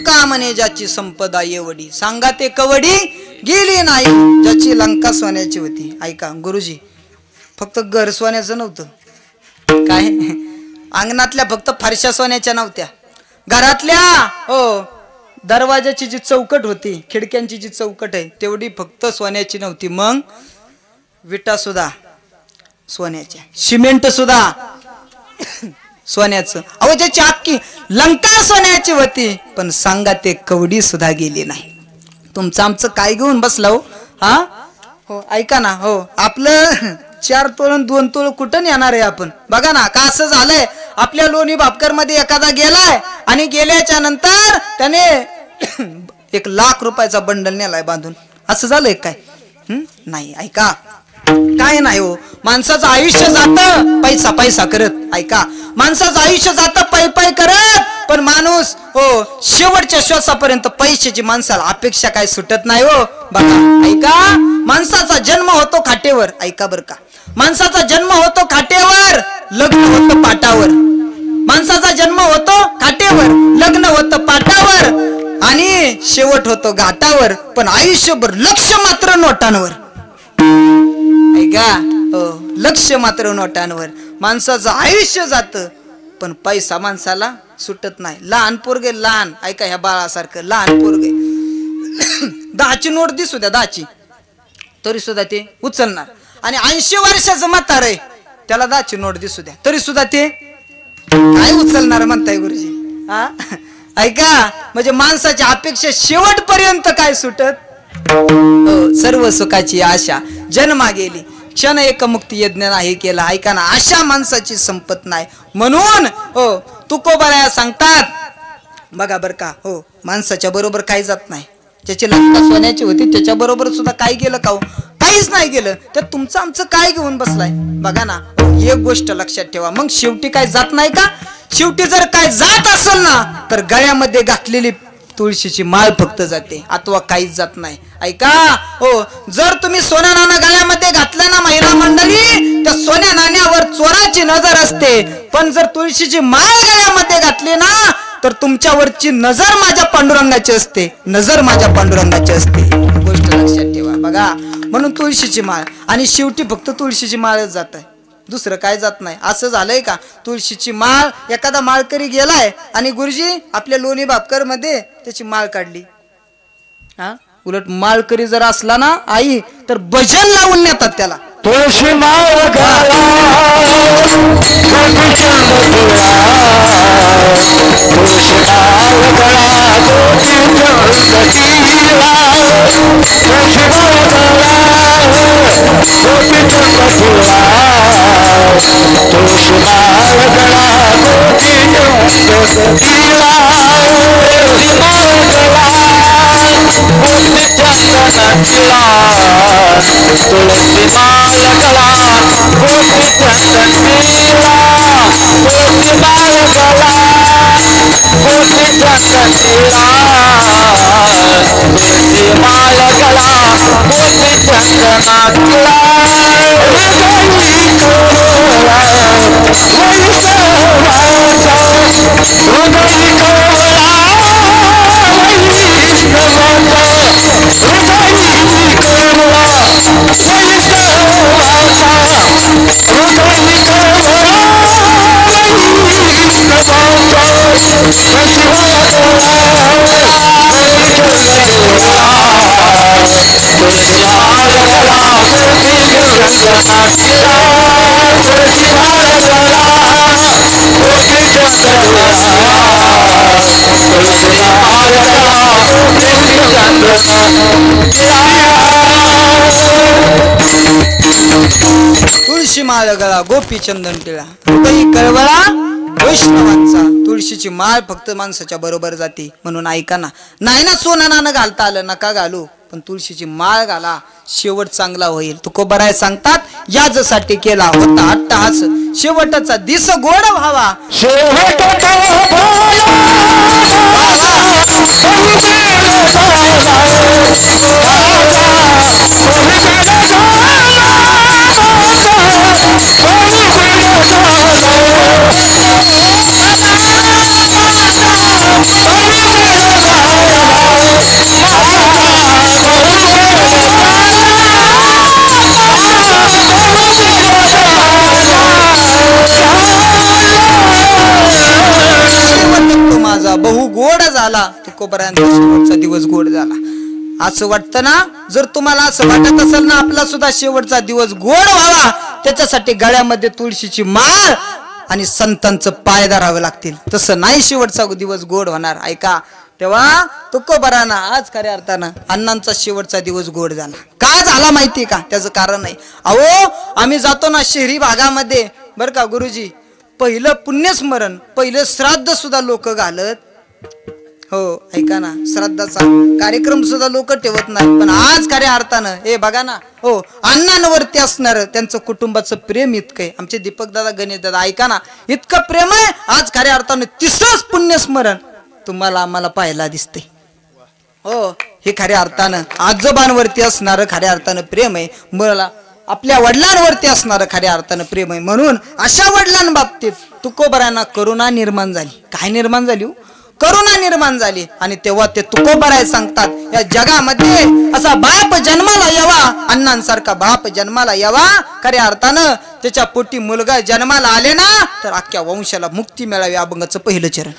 लंका म्हणे ज्याची संपदा एवढी, सांगा ते कवडी गेली नाही ज्याची लंका सोन्याची होती. ऐका गुरुजी, फक्त घर सोन्याचं नव्हतं काय, अंगणातल्या फक्त फरशा सोन्याच्या नव्हत्या, घरातल्या हो दरवाजाची जी चौकट होती, खिडक्यांची जी चौकट आहे तेवढी फक्त सोन्याची नव्हती, मग विटा सुद्धा सोन्याच्या, सिमेंट सुद्धा सोन्याचं. अहो ज्याची अख्खी लंका सोन्याची होती, पण सांगा ते कवडी सुद्धा गेली नाही. तुमचं आमचं काय घेऊन बसला हो हा. हो ऐका ना, हो आपलं 4 तोळ 2 तोळ कुठं येणार आहे आपण. बघा ना का असं झालंय, आपल्या लोणी भापकर मध्ये एखादा गेलाय आणि गेल्याच्या नंतर त्याने 1 लाख रुपयाचा बंडल नेलाय बांधून, असं झालंय काय. नाही ऐका, काय नाही हो, माणसाचं आयुष्य जातं पैसा पैसा करत. ऐका, माणसाचं आयुष्य जातं पै पै करत, पण माणूस हो शेवटच्या श्वासापर्यंत पैशाची माणसाला अपेक्षा काय सुटत नाही हो. बघा ऐका, माणसाचा जन्म होतो खाटेवर. ऐका बर का, माणसाचा जन्म होतो खाटेवर, लग्न होतं पाटावर. माणसाचा जन्म होतो खाटेवर, लग्न होतं पाटावर आणि शेवट होतो घाटावर, पण आयुष्यभर लक्ष मात्र नोटांवर. ऐका हो, लक्ष मात्र नोटांवर. माणसाचं आयुष्य जातं पण पैसा माणसाला सुटत नाही. लहान पोरगे, लहान ऐका ह्या बाळासारखं लहान पोरगे 10ची नोट दिसू द्या 10ची, तरी सुद्धा ते उचलणार. आणि 80 वर्षाचं म्हातार आहे, त्याला 10ची नोट दिसू द्या तरी सुद्धा ते काय उचलणार म्हणताय गुरुजी हा. ऐका, म्हणजे माणसाची अपेक्षा शेवटपर्यंत काय सुटत हो. सर्व सुखाची आशा जन्मा गेली, क्षण एक मुक्ती यज्ञ नाही केला. ऐका ना, अशा माणसाची संपत नाही. म्हणून हो तुकोबाराया सांगतात बघा बर का, हो माणसाच्या बरोबर काही जात नाही. ज्याची लंका सोन्याची होती त्याच्या बरोबर सुद्धा काय गेलं का हो, काहीच नाही गेलं. तर तुमचं आमचं काय घेऊन बसलाय. बघा ना, एक गोष्ट लक्षात ठेवा, मग शेवटी काय जात नाही का. शेवटी जर काय जात असेल ना, तर गळ्यामध्ये घातलेली तुळशीची माळ फक्त जाते, अथवा काहीच जात नाही. ऐका हो, जर तुम्ही सोन्या नाणं गळ्यामध्ये घातलं ना महिला मंडळी, त्या सोन्या नाण्यावर चोराची नजर असते, पण जर तुळशीची माळ गळ्यामध्ये घातली ना, तर तुमच्यावरची नजर माझ्या पांडुरंगाची असते, नजर माझ्या पांडुरंगाची असते. गोष्ट लक्षात ठेवा. बघा, म्हणून तुळशीची माळ, आणि शेवटी फक्त तुळशीची माळच जात आहे, दुसरं काय जात नाही. असं झालंय का, तुळशीची माळ एखादा माळकरी गेलाय आणि गुरुजी आपल्या लोणी भापकर मध्ये त्याची माळ काढली हा. उलट माळकरी जर असला ना आई, तर भजन लावून नेतात त्याला. तुळशी माळ गळा, तुळशी माळ गळा, तुळशी माळ गळा, तुळशी माळ गळा, तुळसी माळ गळा, गोपी चंदन तिला, तुळसी माळ गळा, गोपी चंदन तिला, तुळसी माळ गळा, गोपी चंदना तिला. तुळशी माळ गळा, गोपी चंदन टिळा, हृदयी कळवळा वैष्णवांचा. तुळशीची माळ फक्त माणसाच्या बरोबर जाते. म्हणून ऐका ना, नाही ना सोनं नाणं घालता आलं नका घालू, पण तुळशीची माळ घाला, शेवट चांगला होईल. तुकोबाराय सांगतात, याजसाठी केला होता अट्टहास, शेवटचा दिस गोड व्हावा. झाला तुकोबरायांचा शेवटचा दिवस गोड झाला. असं वाटतं ना, जर तुम्हाला असं वाटत असेल ना आपला सुद्धा शेवटचा दिवस गोड व्हावा, त्याच्यासाठी गळ्यामध्ये तुळशीची माळ आणि संतांचं पाय धरावे लागतील. तसं नाही शेवटचा दिवस गोड होणार. ऐका, तेव्हा तुकोबरांना आज खऱ्या अर्थानं अण्णांचा शेवटचा दिवस गोड झाला. का झाला माहिती का? त्याचं कारण नाही. अहो, आम्ही जातो ना शहरी भागामध्ये, बर का गुरुजी, पहिलं पुण्यस्मरण, पहिलं श्राद्ध सुद्धा लोक घालत. हो, ऐका ना, श्राद्धाचा कार्यक्रम सुद्धा लोक ठेवत नाही. पण आज खऱ्या अर्थानं हे बघा ना, हो, अण्णांवरती असणार त्यांचं कुटुंबाचं प्रेम इतकं आहे. आमचे दीपक दादा, गणेश दादा, ऐका ना, इतकं प्रेम आहे. आज खऱ्या अर्थानं तिसरंच पुण्यस्मरण तुम्हाला आम्हाला पाहायला दिसते. हो, हे खऱ्या अर्थानं आजोबांवरती असणार खऱ्या अर्थानं प्रेम आहे. मला आपल्या वडिलांवरती असणार खऱ्या अर्थानं प्रेम आहे. म्हणून अशा वडिलांबाबतीत तुकोबरायांना करुणा निर्माण झाली. काय निर्माण झाली? करुणा निर्माण झाली. आणि तेव्हा ते तुकोबराय सांगतात, या जगामध्ये असा बाप जन्माला यावा, अण्णांसारखा बाप जन्माला यावा. खऱ्या अर्थानं त्याच्या पोटी मुलगा जन्माला आले ना, तर अख्ख्या वंशाला मुक्ती मिळावी. अभंगाचं पहिलं चरण.